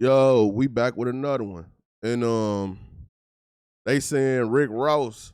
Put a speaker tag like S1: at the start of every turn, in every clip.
S1: Yo, we back with another one. And they saying Rick Ross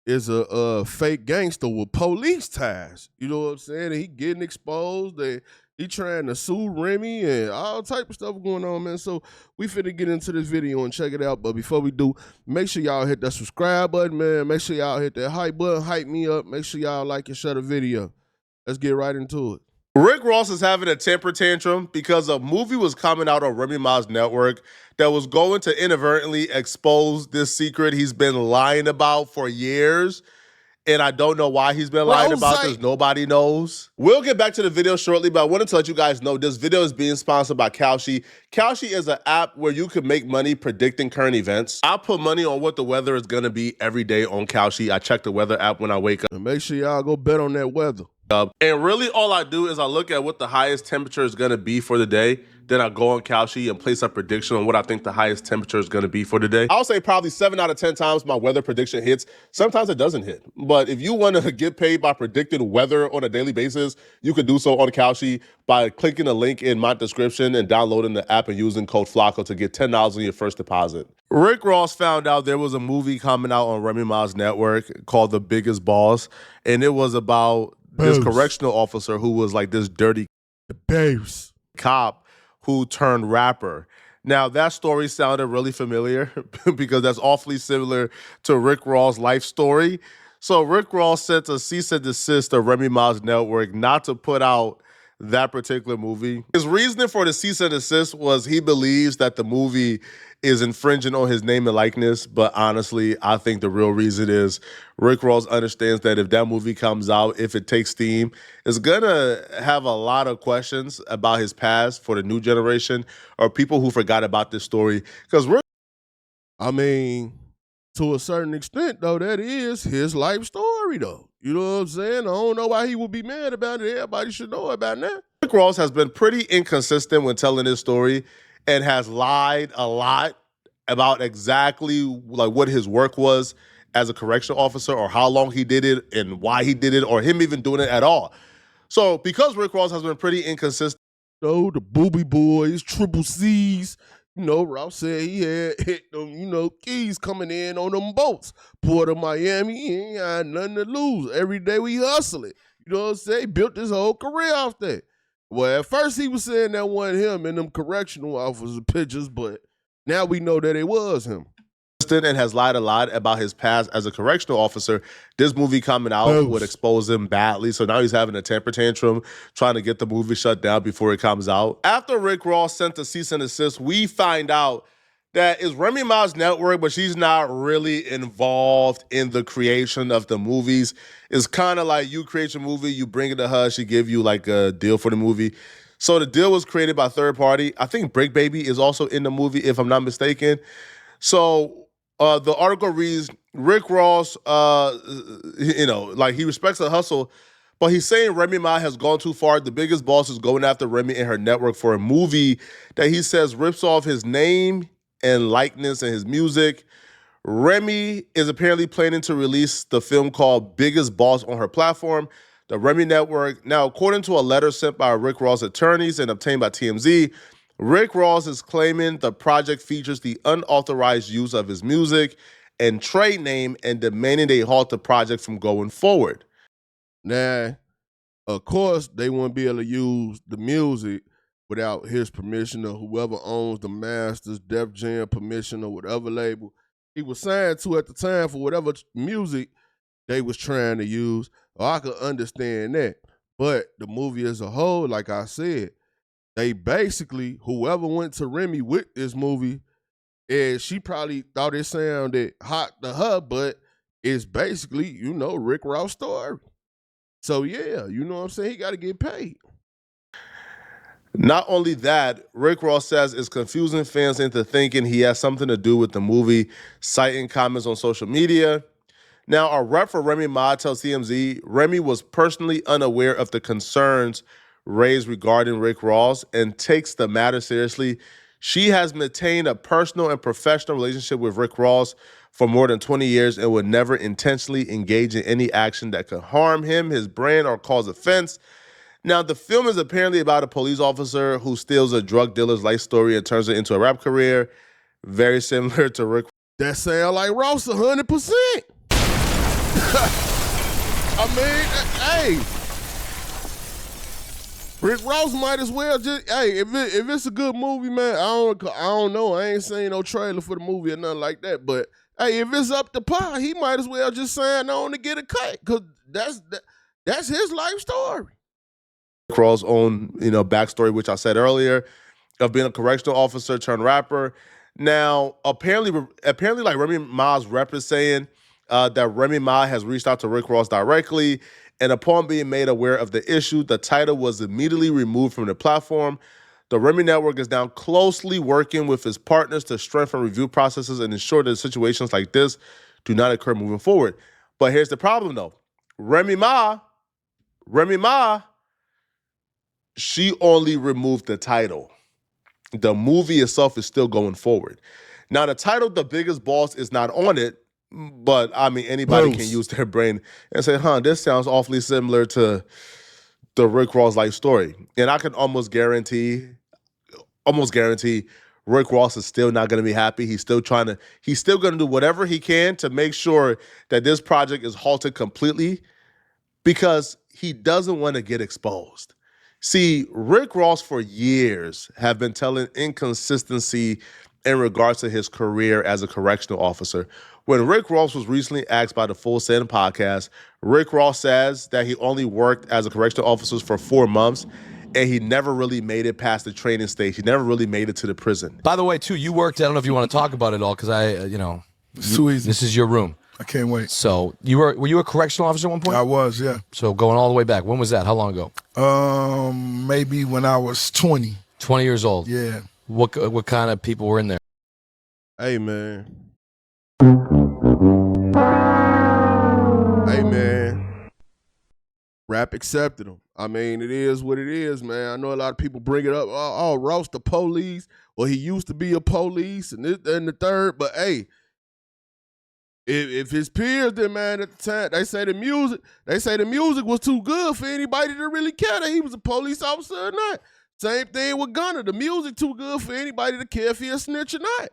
S1: is a fake gangster with police ties. You know what I'm saying? And he getting exposed. He trying to sue Remy and all type of stuff going on, man. So we finna get into this video and check it out. But before we do, make sure y'all hit that subscribe button, man. Make sure y'all hit that hype button, hype me up. Make sure y'all like and share the video. Let's get right into it.
S2: Rick Ross is having a temper tantrum because a movie was coming out on Remy Ma's network that was going to inadvertently expose this secret he's been lying about for years. And I don't know why he's been lying about this. Nobody knows. We'll get back to the video shortly, but I wanted to let you guys know this video is being sponsored by Kalshi. Kalshi is an app where you can make money predicting current events. I put money on what the weather is going to be every day on Kalshi. I check the weather app when I wake up.
S1: And make sure y'all go bet on that weather.
S2: And really all I do is I look at what the highest temperature is going to be for the day. Then I go on Kalshi and place a prediction on what I think the highest temperature is going to be for the day. I'll say probably 7 out of 10 times my weather prediction hits. Sometimes it doesn't hit. But if you want to get paid by predicting weather on a daily basis, you can do so on Kalshi by clicking the link in my description and downloading the app and using code FLACO to get $10 on your first deposit. Rick Ross found out there was a movie coming out on Remy Ma's network called The Biggest Boss. And it was about this correctional officer who was like this dirty cop who turned rapper. Now, that story sounded really familiar because that's awfully similar to Rick Ross' life story. So Rick Ross sent a cease and desist to Remy Ma's network not to put out that particular movie. His reasoning for the cease and desist was he believes that the movie is infringing on his name and likeness, but honestly, I think the real reason is Rick Ross understands that if that movie comes out, if it takes steam, it's gonna have a lot of questions about his past for the new generation or people who forgot about this story. Because
S1: I mean, to a certain extent, though, that is his life story, though. You know what I'm saying? I don't know why he would be mad about it. Everybody should know about that.
S2: Rick Ross has been pretty inconsistent when telling his story and has lied a lot about exactly like what his work was as a correctional officer or how long he did it and why he did it or him even doing it at all. So because Rick Ross has been pretty inconsistent.
S1: So the Booby Boys, Triple C's, Ross said he had hit them, keys coming in on them boats. Port of Miami, he ain't had nothing to lose. Every day we hustle it. You know what I'm saying? He built his whole career off that. Well, at first he was saying that wasn't him in them correctional officer pictures, but now we know that it was him.
S2: And has lied a lot about his past as a correctional officer. This movie coming out would expose him badly. So now he's having a temper tantrum, trying to get the movie shut down before it comes out. After Rick Ross sent the cease and desist, we find out that it's Remy Ma's network, but she's not really involved in the creation of the movies. It's kind of like you create your movie, you bring it to her, she give you like a deal for the movie. So the deal was created by third party. I think Break Baby is also in the movie, if I'm not mistaken. So the article reads, Rick Ross, he respects the hustle, but he's saying Remy Ma has gone too far. The Biggest Boss is going after Remy and her network for a movie that he says rips off his name and likeness and his music. Remy is apparently planning to release the film called Biggest Boss on her platform, the Remy Network. Now, according to a letter sent by Rick Ross attorneys and obtained by TMZ, Rick Ross is claiming the project features the unauthorized use of his music and trade name and demanding they halt the project from going forward.
S1: Now, of course, they won't be able to use the music without his permission or whoever owns the masters, Def Jam permission or whatever label he was signed to at the time for whatever music they was trying to use. I could understand that. But the movie as a whole, like I said, they basically, whoever went to Remy with this movie, and she probably thought it sounded hot to her, but it's basically, Rick Ross' story. So yeah, you know what I'm saying? He got to get paid.
S2: Not only that, Rick Ross says it's confusing fans into thinking he has something to do with the movie, citing comments on social media. Now, a rep for Remy Ma tells TMZ, Remy was personally unaware of the concerns raised regarding Rick Ross and takes the matter seriously. She has maintained a personal and professional relationship with Rick Ross for more than 20 years and would never intentionally engage in any action that could harm him, his brand, or cause offense. Now, the film is apparently about a police officer who steals a drug dealer's life story and turns it into a rap career, very similar to Rick.
S1: That sound like Ross 100%. I mean, hey, Rick Ross might as well just, hey, if it's a good movie, man, I don't know. I ain't seen no trailer for the movie or nothing like that. But hey, if it's up to par, he might as well just sign on to get a cut, because that's his life story.
S2: Rick Ross' own, backstory, which I said earlier, of being a correctional officer turned rapper. Now, apparently, like Remy Ma's rep is saying that Remy Ma has reached out to Rick Ross directly, and upon being made aware of the issue, the title was immediately removed from the platform. The Remy Network is now closely working with its partners to strengthen review processes and ensure that situations like this do not occur moving forward. But here's the problem, though. Remy Ma, she only removed the title. The movie itself is still going forward. Now, the title, The Biggest Boss, is not on it, but, I mean, anybody can use their brain and say, this sounds awfully similar to the Rick Ross life story. And I can almost guarantee Rick Ross is still not going to be happy. He's still going to do whatever he can to make sure that this project is halted completely, because he doesn't want to get exposed. See, Rick Ross for years have been telling inconsistency in regards to his career as a correctional officer. When Rick Ross was recently asked by the Full Send podcast, Rick Ross says that he only worked as a correctional officer for 4 months, and he never really made it past the training stage. He never really made it to the prison.
S3: By the way, too, you worked, I don't know if you want to talk about it all, because this is your room.
S4: I can't wait.
S3: So were you a correctional officer at one point?
S4: I was, yeah.
S3: So going all the way back. When was that? How long ago?
S4: Maybe when I was 20.
S3: 20 years old.
S4: Yeah.
S3: What kind of people were in there?
S1: Hey, man. Rap accepted him. I mean, it is what it is, man. I know a lot of people bring it up. Oh, Ross the police. Well, he used to be a police and this and the third. But hey, if his peers did, man, at the time, they say the music was too good for anybody to really care that he was a police officer or not. Same thing with Gunner. The music too good for anybody to care if he a snitch or not.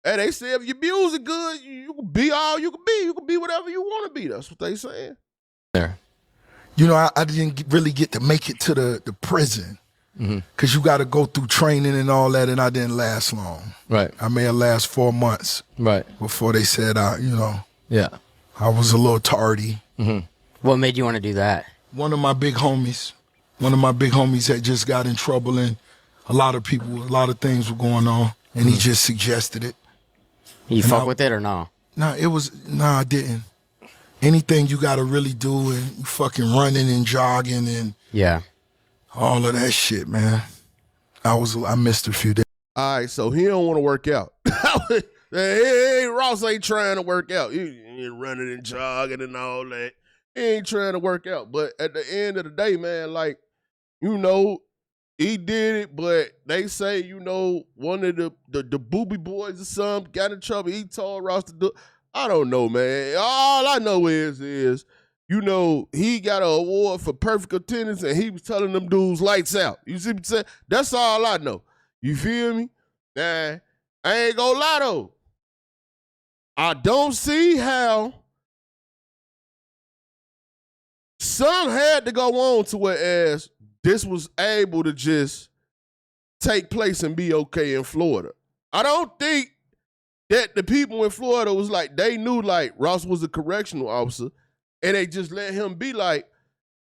S1: And they say if your music good, you can be all you can be. You can be whatever you want to be. That's what they saying.
S3: There.
S4: I didn't really get to make it to the prison, because you got to go through training and all that, and I didn't last long.
S3: Right.
S4: I may have lasted 4 months.
S3: Right.
S4: Before they said,
S3: yeah,
S4: I was a little tardy.
S5: Mm-hmm. What made you want to do that?
S4: One of my big homies had just got in trouble, and a lot of things were going on, and he just suggested it.
S5: You fuck with it or no?
S4: No, I didn't. Anything you got to really do, and you fucking running and jogging and all of that shit, man. I missed a few days.
S1: All right, so he don't want to work out. Hey, Ross ain't trying to work out. He ain't running and jogging and all that. He ain't trying to work out. But at the end of the day, man, he did it, but they say, one of the booby boys or something got in trouble. He told Ross to do. I don't know, man. All I know is he got an award for perfect attendance, and he was telling them dudes lights out. You see what I'm saying? That's all I know. You feel me? Nah, I ain't gonna lie, though. I don't see how some had to go on to whereas this was able to just take place and be okay in Florida. I don't think that the people in Florida was they knew Ross was a correctional officer, and they just let him be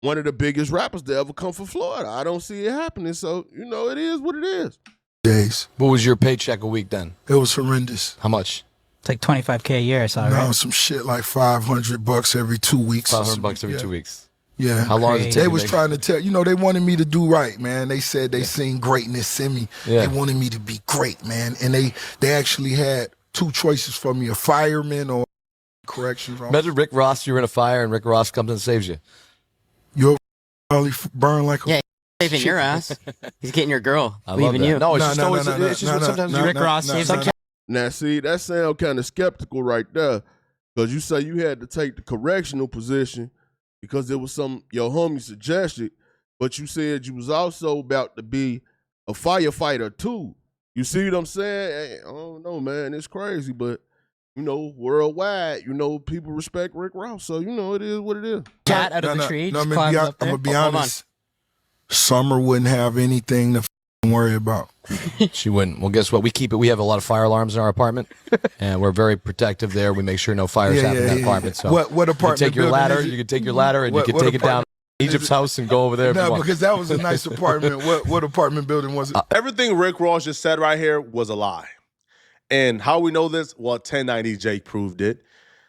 S1: one of the biggest rappers to ever come from Florida. I don't see it happening. So, it is what it is.
S4: Days.
S3: What was your paycheck a week then?
S4: It was horrendous.
S3: How much?
S6: It's like $25K a year, I saw, right?
S4: No, some shit like $500 every 2 weeks.
S3: $500 every 2 weeks.
S4: Yeah.
S3: How long did it take?
S4: They was trying to tell, they wanted me to do right, man. They said they seen greatness in me. Yeah. They wanted me to be great, man. And they actually had 2 choices for me, a fireman or corrections officer.
S3: Imagine Rick Ross, you're in a fire and Rick Ross comes and saves you.
S4: You'll probably burn like a...
S5: He's saving your ass. He's getting your girl.
S3: I love that.
S5: You.
S3: No, it's just sometimes
S6: Rick Ross saves some.
S1: Now, see, that sound kind of skeptical right there, because you say you had to take the correctional position because it was your homie suggested. but you said you was also about to be a firefighter too. You see what I'm saying? Hey, I don't know, man. It's crazy, but you know, worldwide, you know, people respect Rick Ross, so you know it is what it is.
S6: Cat out of the tree.
S4: No,
S6: just
S4: I'm
S6: climbs up
S4: gonna
S6: there.
S4: be honest. Summer wouldn't have anything to worry about.
S3: She wouldn't. Well, guess what? We keep it. We have a lot of fire alarms in our apartment, and we're very protective there. We make sure no fires happen in that apartment. So
S4: what apartment?
S3: you take your
S4: building
S3: ladder.
S4: is it?
S3: You can take your ladder and
S4: What-
S3: you can
S4: what
S3: take it down
S4: apartment
S3: Egypt's house and go over there. if you
S4: No,
S3: want.
S4: because that was a nice apartment. What apartment building was it?
S2: Everything Rick Ross just said right here was a lie. And how we know this? Well, 1090 Jake proved it.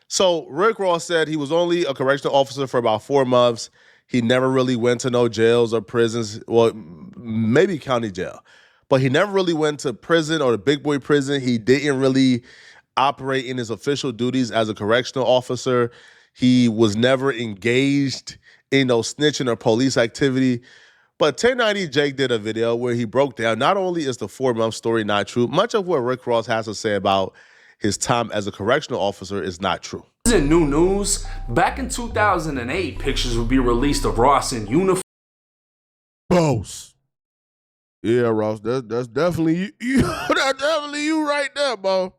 S2: So Rick Ross said he was only a correctional officer for about 4 months. He never really went to no jails or prisons. Well, maybe county jail. But he never really went to prison or the big boy prison. He didn't really operate in his official duties as a correctional officer. He was never engaged in no snitching or police activity. But 1090 Jake did a video where he broke down, not only is the 4-month story not true, much of what Rick Ross has to say about his time as a correctional officer is not true.
S7: In new news, back in 2008, pictures would be released of Ross in uniform.
S1: Boss. Yeah, Ross, that's definitely you. That's definitely you right there, bro.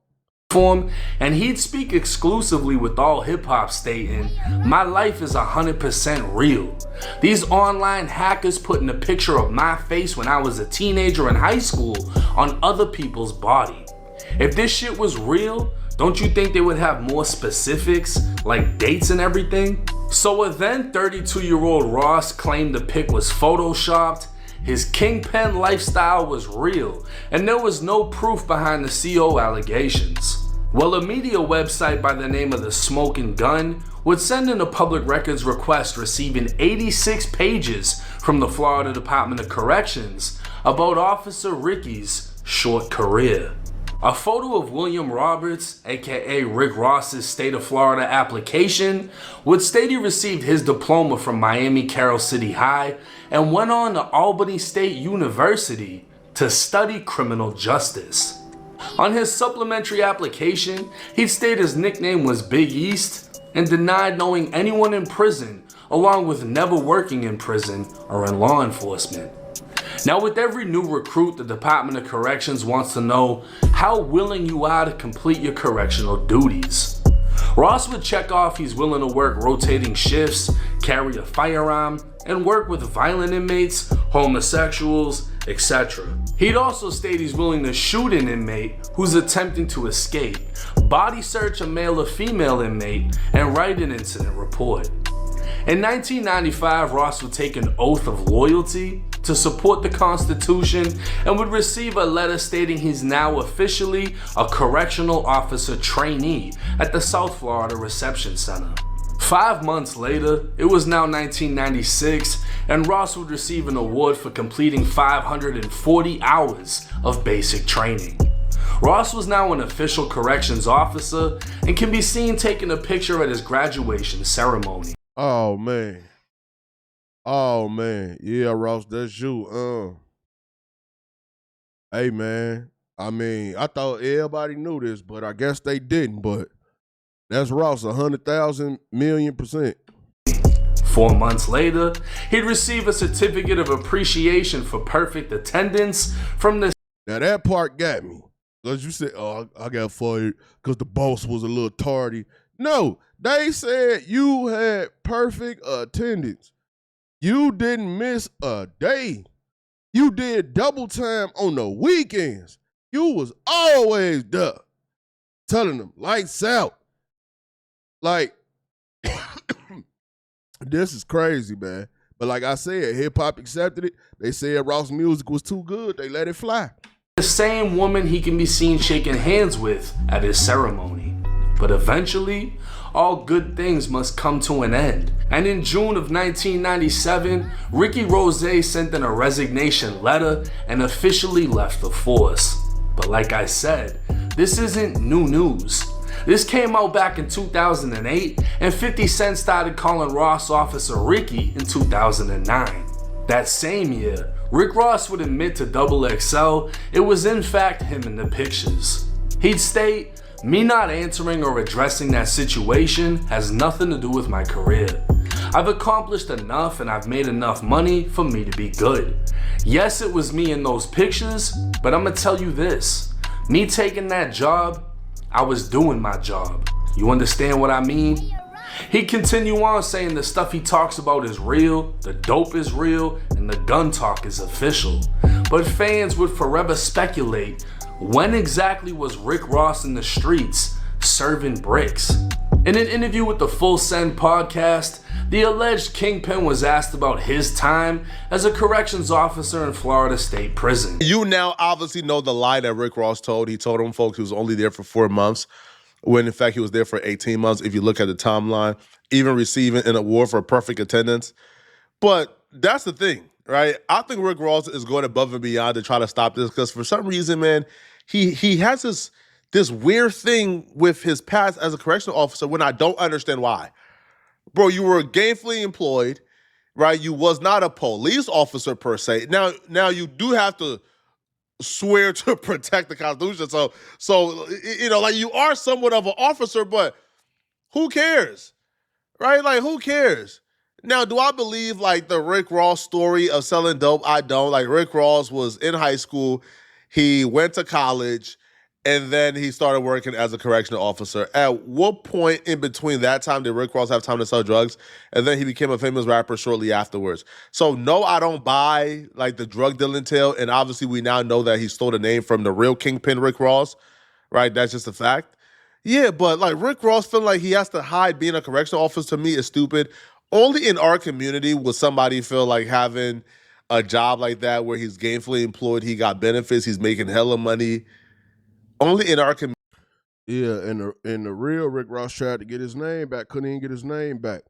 S7: And he'd speak exclusively with all hip-hop, stating, "My life is 100% real. These online hackers putting a picture of my face when I was a teenager in high school on other people's body. If this shit was real, don't you think they would have more specifics, like dates and everything?" So a then 32-year-old Ross claimed the pic was photoshopped, his kingpin lifestyle was real, and there was no proof behind the CO allegations. Well, a media website by the name of The Smoking Gun would send in a public records request receiving 86 pages from the Florida Department of Corrections about Officer Ricky's short career. A photo of William Roberts, aka Rick Ross's State of Florida application, would state he received his diploma from Miami Carroll City High and went on to Albany State University to study criminal justice. On his supplementary application, he'd state his nickname was Big East and denied knowing anyone in prison, along with never working in prison or in law enforcement. Now, with every new recruit, the Department of Corrections wants to know how willing you are to complete your correctional duties. Ross would check off he's willing to work rotating shifts, carry a firearm, and work with violent inmates, homosexuals, etc. He'd also state he's willing to shoot an inmate who's attempting to escape, body search a male or female inmate, and write an incident report. In 1995, Ross would take an oath of loyalty to support the Constitution and would receive a letter stating he's now officially a correctional officer trainee at the South Florida Reception Center. 5 months later, it was now 1996, and Ross would receive an award for completing 540 hours of basic training. Ross was now an official corrections officer and can be seen taking a picture at his graduation ceremony.
S1: Oh man. Oh man. Yeah, Ross, that's you. Hey man. I mean, I thought everybody knew this, but I guess they didn't. But that's Ross, 100,000 million%.
S7: 4 months later, he'd receive a certificate of appreciation for perfect attendance from the...
S1: Now that part got me. Because you said, oh, I got fired because the boss was a little tardy. No, they said you had perfect attendance. You didn't miss a day. You did double time on the weekends. You was always there. Telling them, lights out. Like, this is crazy, man. But like I said, hip-hop accepted it. They said Ross' music was too good. They let it fly.
S7: The same woman he can be seen shaking hands with at his ceremony. But eventually, all good things must come to an end. And in June of 1997, Ricky Rose sent in a resignation letter and officially left the force. But like I said, this isn't new news. This came out back in 2008, and 50 Cent started calling Ross Officer Ricky in 2009. That same year, Rick Ross would admit to XXL it was in fact him in the pictures. He'd state, "Me not answering or addressing that situation has nothing to do with my career. I've accomplished enough and I've made enough money for me to be good. Yes, it was me in those pictures, but I'm gonna tell you this. Me taking that job, I was doing my job. You understand what I mean? He continue on saying the stuff he talks about is real, the dope is real, and the gun talk is official. But fans would forever speculate, when exactly was Rick Ross in the streets serving bricks? In an interview with the Full Send podcast, the alleged Kingpin was asked about his time as a corrections officer in Florida State Prison.
S2: You now obviously know the lie that Rick Ross told. He told them folks he was only there for 4 months, when in fact he was there for 18 months, if you look at the timeline, even receiving an award for perfect attendance. But that's the thing, right? I think Rick Ross is going above and beyond to try to stop this, because for some reason, man, he has this weird thing with his past as a correctional officer when I don't understand why. Bro, you were gainfully employed, right? You was not a police officer per se. Now you do have to swear to protect the Constitution. So you know, like, you are somewhat of an officer, but who cares? Right? Like, who cares? Now, do I believe like the Rick Ross story of selling dope? I don't. Like, Rick Ross was in high school, he went to college, and then he started working as a correctional officer. At what point in between that time did Rick Ross have time to sell drugs? And then he became a famous rapper shortly afterwards. So no, I don't buy like the drug dealing tale. And obviously we now know that he stole the name from the real Kingpin Rick Ross, right? That's just a fact. Yeah, but like Rick Ross feeling like he has to hide being a correctional officer, to me, is stupid. Only in our community would somebody feel like having a job like that where he's gainfully employed, he got benefits, he's making hella money. Only in our community.
S1: Yeah, and the real Rick Ross tried to get his name back, couldn't even get his name back.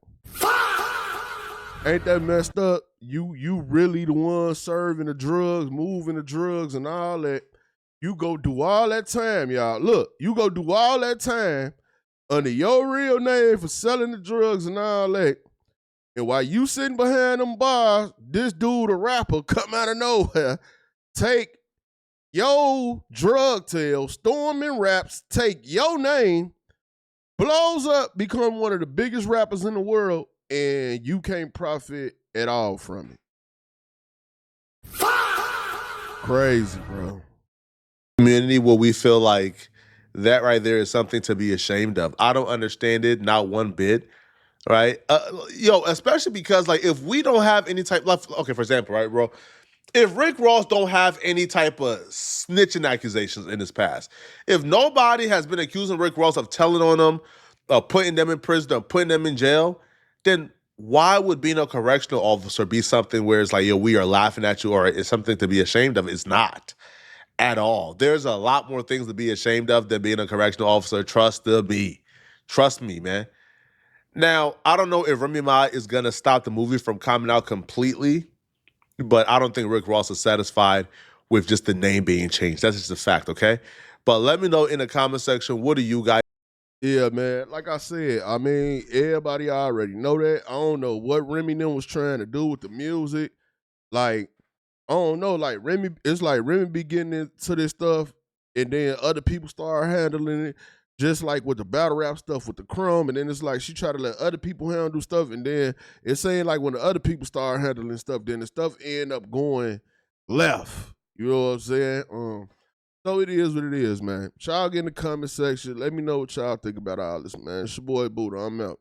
S1: Ain't that messed up? You really the one serving the drugs, moving the drugs and all that. You go do all that time, y'all. Look, you go do all that time under your real name for selling the drugs and all that. And while you sitting behind them bars, this dude, a rapper, come out of nowhere, take your drug tail, storming raps, take your name, blows up, become one of the biggest rappers in the world, and you can't profit at all from it. Crazy, bro.
S2: Community where we feel like that right there is something to be ashamed of. I don't understand it, not one bit, right? Especially because like if we don't have any type, okay, for example, right, bro, if Rick Ross don't have any type of snitching accusations in his past, if nobody has been accusing Rick Ross of telling on them, of putting them in prison, of putting them in jail, then why would being a correctional officer be something where it's like, yo, we are laughing at you, or it's something to be ashamed of? It's not at all. There's a lot more things to be ashamed of than being a correctional officer. Trust me. Trust me, man. Now, I don't know if Remy Ma is going to stop the movie from coming out completely, but I don't think Rick Ross is satisfied with just the name being changed. That's just a fact, okay? But let me know in the comment section, what do you guys?
S1: Yeah, man. Like I said, I mean, everybody already know that. I don't know what Remy then was trying to do with the music. Like, I don't know. Like Remy, it's like Remy be getting into this stuff, and then other people start handling it. Just like with the battle rap stuff with the Crumb, and then it's like she try to let other people handle stuff, and then it's saying like when the other people start handling stuff, then the stuff end up going left. You know what I'm saying? So it is what it is, man. Y'all get in the comment section. Let me know what y'all think about all this, man. It's your boy Buddha. I'm out.